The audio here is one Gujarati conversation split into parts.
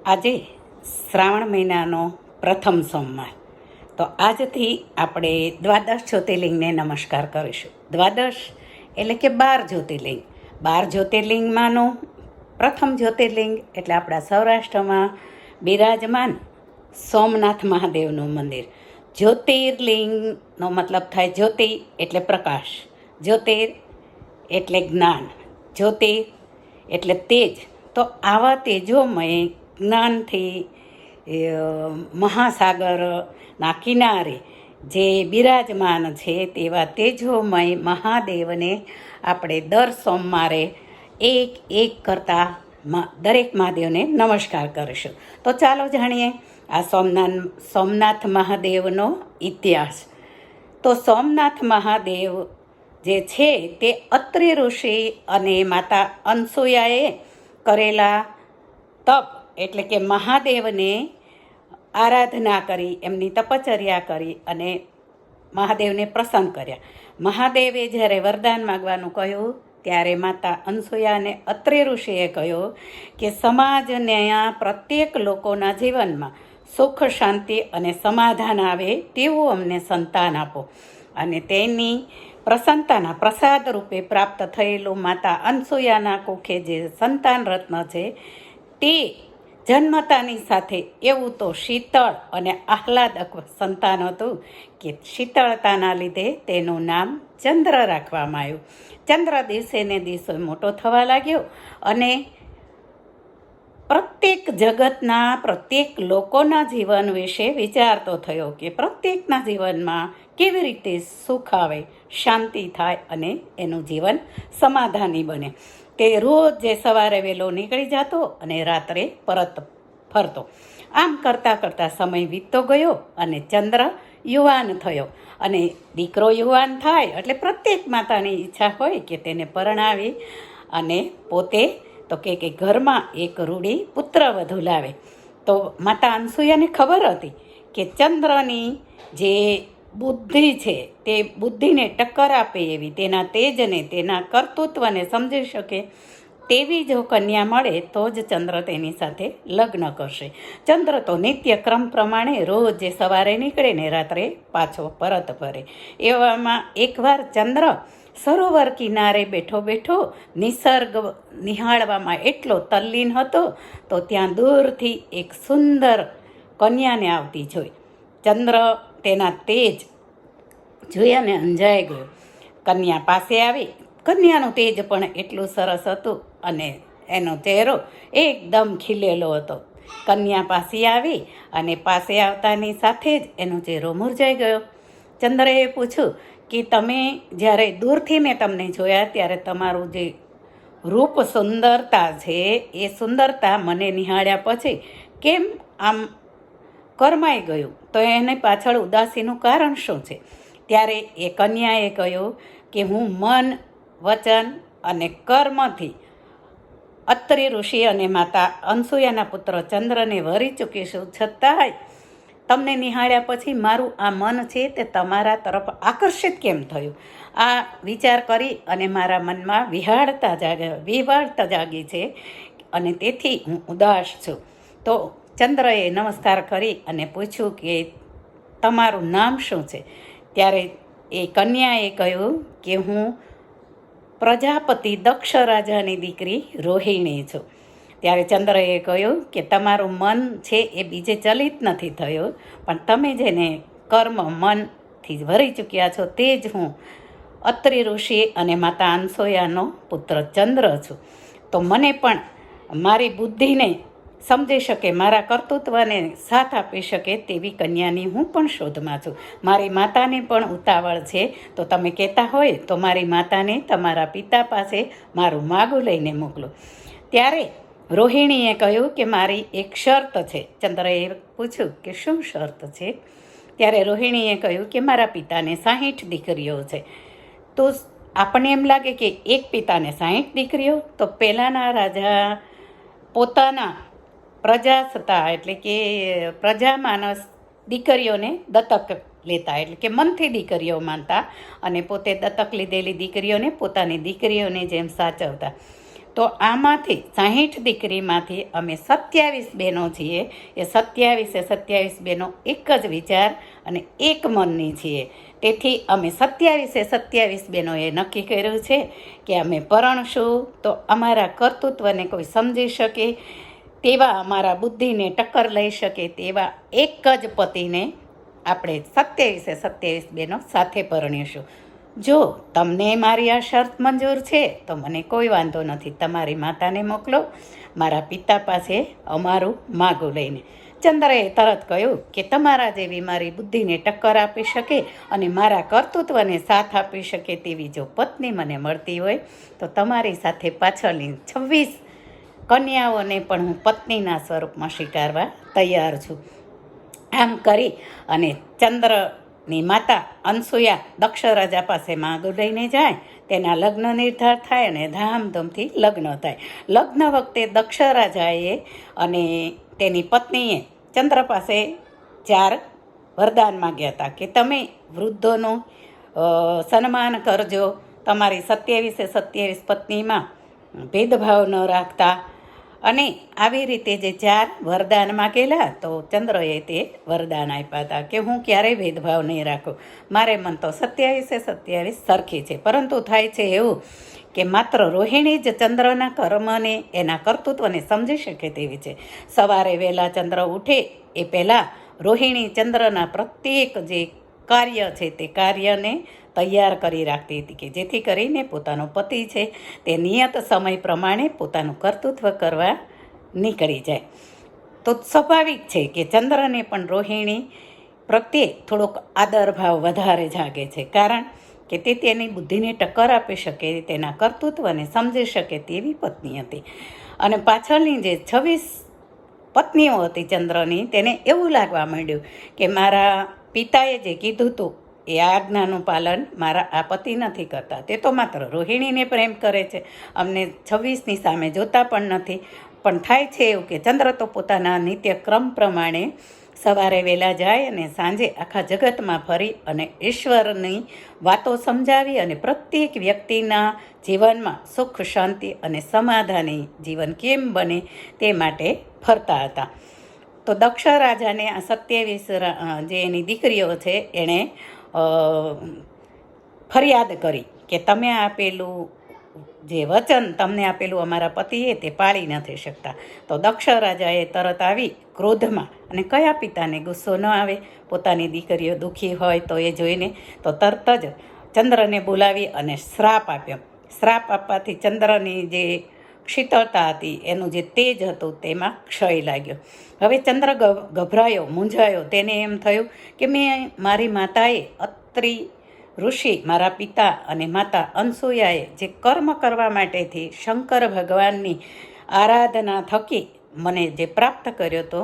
આજે શ્રાવણ મહિનાનો પ્રથમ સોમવાર, તો આજથી આપણે દ્વાદશ જ્યોતિર્લિંગને નમસ્કાર કરીશું. દ્વાદશ એટલે કે 12 જ્યોતિર્લિંગ. 12 જ્યોતિર્લિંગમાંનું પ્રથમ જ્યોતિર્લિંગ એટલે આપણા સૌરાષ્ટ્રમાં બિરાજમાન સોમનાથ મહાદેવનું મંદિર. જ્યોતિર્લિંગનો મતલબ થાય જ્યોતિ એટલે પ્રકાશ, જ્યોતિર એટલે જ્ઞાન, જ્યોતિર એટલે તેજ. તો આવા તેજોમય જ્ઞાનથી મહાસાગરના કિનારે જે બિરાજમાન છે તેવા તેજોમય મહાદેવને આપણે દર સોમવારે એક કરતાં દરેક મહાદેવને નમસ્કાર કરીશું. તો ચાલો જાણીએ આ સોમનાથ મહાદેવનો ઇતિહાસ. તો સોમનાથ મહાદેવ જે છે તે અત્રિ ઋષિ અને માતા અનસૂયાએ કરેલા તપ એટલે કે મહાદેવને આરાધના કરી, એમની તપચર્યા કરી અને મહાદેવને પ્રસન્ન કર્યા. મહાદેવે જ્યારે વરદાન માગવાનું કહ્યું ત્યારે માતા અનસૂયાને અત્રિ ઋષિએ કહ્યું કે સમાજના પ્રત્યેક લોકોના જીવનમાં સુખ, શાંતિ અને સમાધાન આવે તેવું અમને સંતાન આપો. અને તેની પ્રસન્નતાના પ્રસાદ રૂપે પ્રાપ્ત થયેલું માતા અનસૂયાના કુખે જે સંતાન રત્ન છે તે જન્મતાની સાથે એવું તો શીતળ અને આહલાદક સંતાન હતું કે શીતળતાના લીધે તેનું નામ ચંદ્ર રાખવામાં આવ્યું. ચંદ્ર દિવસે ને દિવસે મોટો થવા લાગ્યો અને પ્રત્યેક જગતના પ્રત્યેક લોકોના જીવન વિશે વિચારતો થયો કે પ્રત્યેકના જીવનમાં કેવી રીતે સુખ આવે, શાંતિ થાય અને એનું જીવન સમાધાની બને. તે રોજ જે સવારે વહેલો નીકળી જતો અને રાત્રે પરત ફરતો. આમ કરતાં કરતાં સમય વીતતો ગયો અને ચંદ્ર યુવાન થયો. અને દીકરો યુવાન થાય એટલે પ્રત્યેક માતાની ઈચ્છા હોય કે તેને પરણાવી અને પોતે તો કે ઘરમાં એક રૂડી પુત્ર વધુ લાવે. તો માતા અનસૂયાને ખબર હતી કે ચંદ્રની જે બુદ્ધિ છે તે બુદ્ધિને ટક્કર આપે એવી, તેના તેજને, તેના કર્તૃત્વને સમજી શકે તેવી જો કન્યા મળે તો જ ચંદ્ર તેની સાથે લગ્ન કરશે. ચંદ્ર તો નિત્ય ક્રમ પ્રમાણે રોજ જે સવારે નીકળે ને રાત્રે પાછો પરત ફરે. એવામાં એકવાર ચંદ્ર સરોવર કિનારે બેઠો બેઠો નિસર્ગ નિહાળવામાં એટલો તલ્લીન હતો તો ત્યાં દૂરથી એક સુંદર કન્યાને આવતી જોઈ. ચંદ્ર તેના તેજ જોઈને અંજાઈ ગયો. કન્યા પાસે આવી. કન્યાનું તેજ પણ એટલું સરસ હતું અને એનો ચહેરો એકદમ ખીલેલો હતો. કન્યા પાસે આવી અને પાસે આવતાની સાથે જ એનો ચહેરો મુરઝાઈ ગયો. ચંદ્રએ પૂછ્યું કે તમે જ્યારે દૂરથી મેં તમને જોયા ત્યારે તમારું જે રૂપ સુંદરતા છે એ સુંદરતા મને નિહાળ્યા પછી કેમ આમ કરમાઈ ગયું, તો એની પાછળ ઉદાસીનું કારણ શું છે? ત્યારે એ કન્યાએ કહ્યું કે હું મન, વચન અને કર્મથી અત્રિ ઋષિ અને માતા અનસૂયાના પુત્ર ચંદ્રને વરી ચૂકી છું, છતાંય તમને નિહાળ્યા પછી મારું આ મન છે તે તમારા તરફ આકર્ષિત કેમ થયું? આ વિચાર કરી અને મારા મનમાં વિહ્વળતા જાગી છે અને તેથી હું ઉદાસ છું. તો ચંદ્રએ નમસ્કાર કરી અને પૂછ્યું કે તમારું નામ શું છે? ત્યારે એ કન્યાએ કહ્યું કે હું પ્રજાપતિ દક્ષ રાજાની દીકરી રોહિણી છું. ત્યારે ચંદ્રએ કહ્યું કે તમારું મન છે એ બીજે ચલિત નથી થયું, પણ તમે જેને કર્મ મનથી ભરી ચૂક્યા છો તે જ હું અત્રિ ઋષિ અને માતા અનસૂયાનો પુત્ર ચંદ્ર છું. તો મને પણ મારી બુદ્ધિને સમજી શકે, મારા કર્તૃત્વને સાથ આપી શકે તેવી કન્યાની હું પણ શોધમાં છું. મારી માતાને પણ ઉતાવળ છે, તો તમે કહેતા હોય તો મારી માતાને તમારા પિતા પાસે મારું માગું લઈને મોકલો. ત્યારે રોહિણીએ કહ્યું કે મારી એક શરત છે. ચંદ્રએ પૂછ્યું કે શું શરત છે? ત્યારે રોહિણીએ કહ્યું કે મારા પિતાને 60 દીકરીઓ છે. તો આપણને એમ લાગે કે એક પિતાને 60 દીકરીઓ, તો પહેલાંના રાજા પોતાના પ્રજાસત્તા એટલે કે પ્રજામાનસ દીકરીઓને દત્તક લેતા, એટલે કે મનથી દીકરીઓ માનતા અને પોતે દત્તક લીધેલી દીકરીઓને પોતાની દીકરીઓની જેમ સાચવતા. તો આમાંથી 60 દીકરીમાંથી અમે 27 બહેનો છીએ. એ 27 બહેનો એક જ વિચાર અને એક મનની છીએ. તેથી અમે 27 બહેનોએ નક્કી કર્યું છે કે અમે પરણશું તો અમારા કર્તૃત્વને કોઈ સમજી શકે તેવા, અમારા બુદ્ધિને ટક્કર લઈ શકે તેવા એક જ પતિને આપણે 27 બહેનો સાથે પરણીશું. જો તમને મારી આ શરત મંજૂર છે તો મને કોઈ વાંધો નથી, તમારી માતાને મોકલો મારા પિતા પાસે અમારું માગું લઈને. ચંદ્રએ તરત કહ્યું કે તમારા જેવી મારી બુદ્ધિને ટક્કર આપી શકે અને મારા કર્તૃત્વને સાથ આપી શકે તેવી જો પત્ની મને મળતી હોય તો તમારી સાથે પાછળની 26 કન્યાઓને પણ હું પત્નીના સ્વરૂપમાં સ્વીકારવા તૈયાર છું. આમ કરી અને ચંદ્રની માતા અનસૂયા દક્ષ રાજા પાસે માગું લઈને જાય. તેના લગ્ન નિર્ધાર થાય અને ધામધૂમથી લગ્ન થાય. લગ્ન વખતે દક્ષ રાજાએ અને તેની પત્નીએ ચંદ્ર પાસે 4 વરદાન માગ્યા હતા કે તમે વૃદ્ધોનું સન્માન કરજો, તમારી 27 પત્નીમાં ભેદભાવ ન રાખતા, અને આવી રીતે જે 4 વરદાન માગેલા તો ચંદ્રએ તે વરદાન આપ્યા હતા કે હું ક્યારેય ભેદભાવ નહીં રાખું, મારે મન તો 27 સરખી છે. પરંતુ થાય છે એવું કે માત્ર રોહિણી જ ચંદ્રના કર્મને, એના કર્તૃત્વને સમજી શકે તેવી છે. સવારે વહેલા ચંદ્ર ઉઠે એ પહેલાં રોહિણી ચંદ્રના પ્રત્યેક જે કાર્ય છે તે કાર્યને તૈયાર કરી રાખતી હતી કે જેથી કરીને પોતાનો પતિ છે તે નિયત સમય પ્રમાણે પોતાનું કર્તૃત્વ કરવા નીકળી જાય. તો સ્વાભાવિક છે કે ચંદ્રને પણ રોહિણી પ્રત્યે થોડોક આદર ભાવ વધારે જાગે છે, કારણ કે તે તેની બુદ્ધિને ટક્કર આપી શકે, તેના કર્તૃત્વને સમજી શકે તેવી પત્ની હતી. અને પાછળની જે 26 પત્નીઓ હતી ચંદ્રની, તેને એવું લાગવા માંડ્યું કે મારા પિતાએ જે કીધું હતું એ આજ્ઞાનું પાલન મારા આ પતિ નથી કરતા, તે તો માત્ર રોહિણીને પ્રેમ કરે છે, અમને 26ની સામે જોતા પણ નથી. પણ થાય છે એવું કે ચંદ્ર તો પોતાના નિત્યક્રમ પ્રમાણે સવારે વહેલા જાય અને સાંજે આખા જગતમાં ફરી અને ઈશ્વરની વાતો સમજાવી અને પ્રત્યેક વ્યક્તિના જીવનમાં સુખ, શાંતિ અને સમાધાની જીવન કેમ બને તે માટે ફરતા હતા. તો દક્ષ રાજાને આ 27 જે એની દીકરીઓ છે એણે ફરિયાદ કરી કે તમે આપેલું જે વચન તમને આપેલું અમારા પતિએ તે પાળી નથી શકતા. તો દક્ષ રાજાએ તરત આવી ક્રોધમાં, અને કયા પિતાને ગુસ્સો ન આવે પોતાની દીકરીઓ દુઃખી હોય તો એ જોઈને, તો તરત જ ચંદ્રને બોલાવી અને શ્રાપ આપ્યો. શ્રાપ આપવાથી ચંદ્રની જે શીતળતા હતી, એનું જે તેજ હતું તેમાં ક્ષય લાગ્યો. હવે ચંદ્ર ગભરાયો, મૂંઝાયો. તેને એમ થયું કે મેં મારી માતાએ અત્રિ ઋષિ, મારા પિતા અને માતા અનસૂયાએ જે કર્મ કરવા માટેથી શંકર ભગવાનની આરાધના થકી મને જે પ્રાપ્ત કર્યો હતો,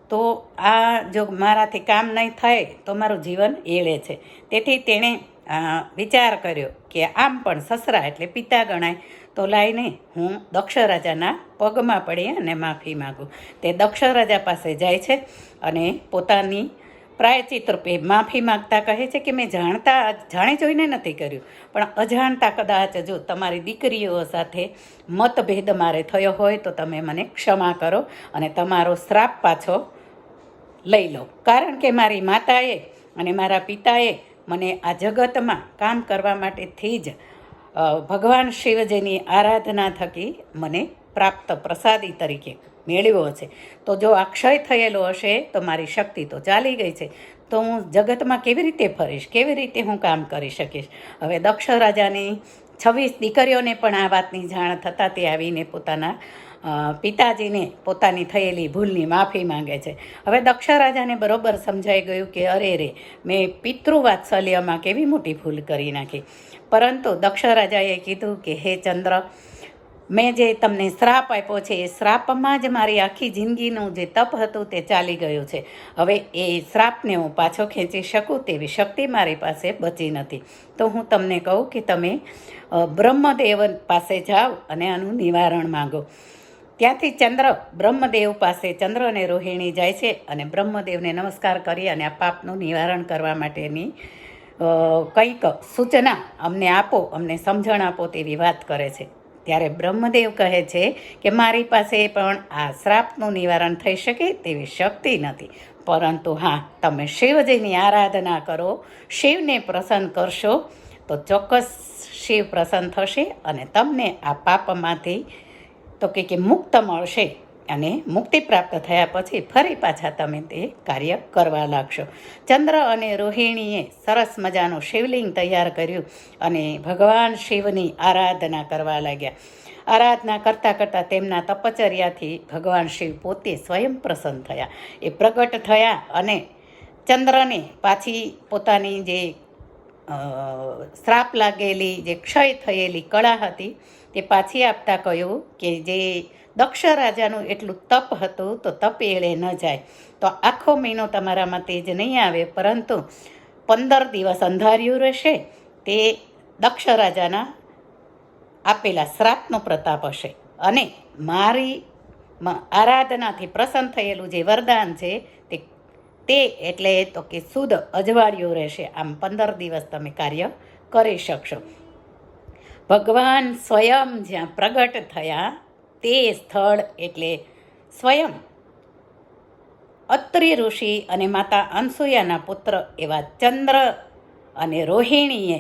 તો આ જો મારાથી કામ નહીં થાય તો મારું જીવન એળે છે. તેથી તેણે વિચાર કર્યો કે આમ પણ સસરા એટલે પિતા ગણાય, તો લાઈને હું દક્ષ રાજાના પગમાં પડી અને માફી માગું. તે દક્ષ રાજા પાસે જાય છે અને પોતાની પ્રાયચિત રૂપે માફી માગતા કહે છે કે મેં જાણી જોઈને નથી કર્યું, પણ અજાણતા કદાચ જો તમારી દીકરીઓ સાથે મતભેદ મારે થયો હોય તો તમે મને ક્ષમા કરો અને તમારો શ્રાપ પાછો લઈ લો. કારણ કે મારી માતાએ અને મારા પિતાએ મને આ જગતમાં કામ કરવા માટેથી જ ભગવાન શિવજીની આરાધના થકી મને પ્રાપ્ત પ્રસાદી તરીકે મેળવ્યો છે. તો જો આ ક્ષય થયેલો હશે તો મારી શક્તિ તો ચાલી ગઈ છે, તો હું જગતમાં કેવી રીતે ફરીશ, કેવી રીતે હું કામ કરી શકીશ. હવે દક્ષ રાજાની 26 દીકરીઓને પણ આ વાતની જાણ થતાં તે આવીને પોતાના પિતાજીને પોતાની થયેલી ભૂલની માફી માંગે છે. હવે દક્ષ રાજાને બરોબર સમજાઈ ગયું કે અરે રે, મેં પિતૃવાત્સલ્યમાં કેવી મોટી ભૂલ કરી નાખી. પરંતુ દક્ષ રાજાએ કીધું કે હે ચંદ્ર, મેં જે તમને શ્રાપ આપ્યો છે એ શ્રાપમાં જ મારી આખી જિંદગીનું જે તપ હતું તે ચાલી ગયું છે. હવે એ શ્રાપને હું પાછો ખેંચી શકું તેવી શક્તિ મારી પાસે બચી નથી. તો હું તમને કહું કે તમે બ્રહ્મદેવ પાસે જાઓ અને આનું નિવારણ માગો. ત્યાંથી ચંદ્ર બ્રહ્મદેવ પાસે, ચંદ્ર અને રોહિણી જાય છે અને બ્રહ્મદેવને નમસ્કાર કરી અને આ પાપનું નિવારણ કરવા માટેની કંઈક સૂચના અમને આપો, અમને સમજણ આપો તેવી વાત કરે છે. ત્યારે બ્રહ્મદેવ કહે છે કે મારી પાસે પણ આ શ્રાપનું નિવારણ થઈ શકે તેવી શક્તિ નથી, પરંતુ હા, તમે શિવજીની આરાધના કરો, શિવને પ્રસન્ન કરશો તો ચોક્કસ શિવ પ્રસન્ન થશે અને તમને આ પાપમાંથી તો કે મુક્ત મળશે અને મુક્તિ પ્રાપ્ત થયા પછી ફરી પાછા તમે તે કાર્ય કરવા લાગશો. ચંદ્ર અને રોહિણીએ સરસ મજાનું શિવલિંગ તૈયાર કર્યું અને ભગવાન શિવની આરાધના કરવા લાગ્યા. આરાધના કરતાં કરતાં તેમના તપચર્યાથી ભગવાન શિવ પોતે સ્વયં પ્રસન્ન થયા. એ પ્રગટ થયા અને ચંદ્રને પાછી પોતાની જે શ્રાપ લાગેલી, જે ક્ષય થયેલી કળા હતી તે પાછી આપતા કહ્યું કે જે દક્ષ રાજાનું એટલું તપ હતું તો તપ એળે ન જાય, તો આખો મહિનો તમારામાં તેજ નહીં આવે, પરંતુ 15 દિવસ અંધાર્યું રહેશે. તે દક્ષ રાજાના આપેલા શ્રાપનો પ્રતાપ હશે અને મારી આરાધનાથી પ્રસન્ન થયેલું જે વરદાન છે તે એટલે તો કે શુદ્ધ અજવાળિયું રહેશે. આમ 15 દિવસ તમે કાર્ય કરી શકશો. ભગવાન સ્વયં જ્યાં પ્રગટ થયા તે સ્થળ એટલે સ્વયં અત્રિ ઋષિ અને માતા અનસૂયાના પુત્ર એવા ચંદ્ર અને રોહિણીએ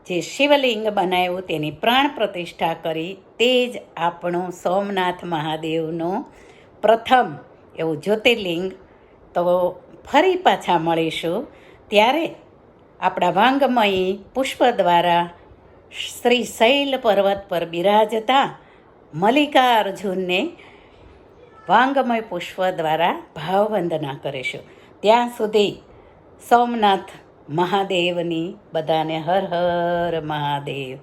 જે શિવલિંગ બનાવ્યું તેની પ્રાણ પ્રતિષ્ઠા કરી, તે જ આપણું સોમનાથ મહાદેવનું પ્રથમ એવું જ્યોતિર્લિંગ. તો ફરી પાછા મળીશું ત્યારે આપણા વાંગમયી પુષ્પ દ્વારા શ્રી શૈલ પર્વત પર બિરાજતા મલ્લિકાર્જુનને વાંગમય પુષ્પ દ્વારા ભાવવંદના કરીશું. ત્યાં સુધી સોમનાથ મહાદેવની બધાને હર હર મહાદેવ.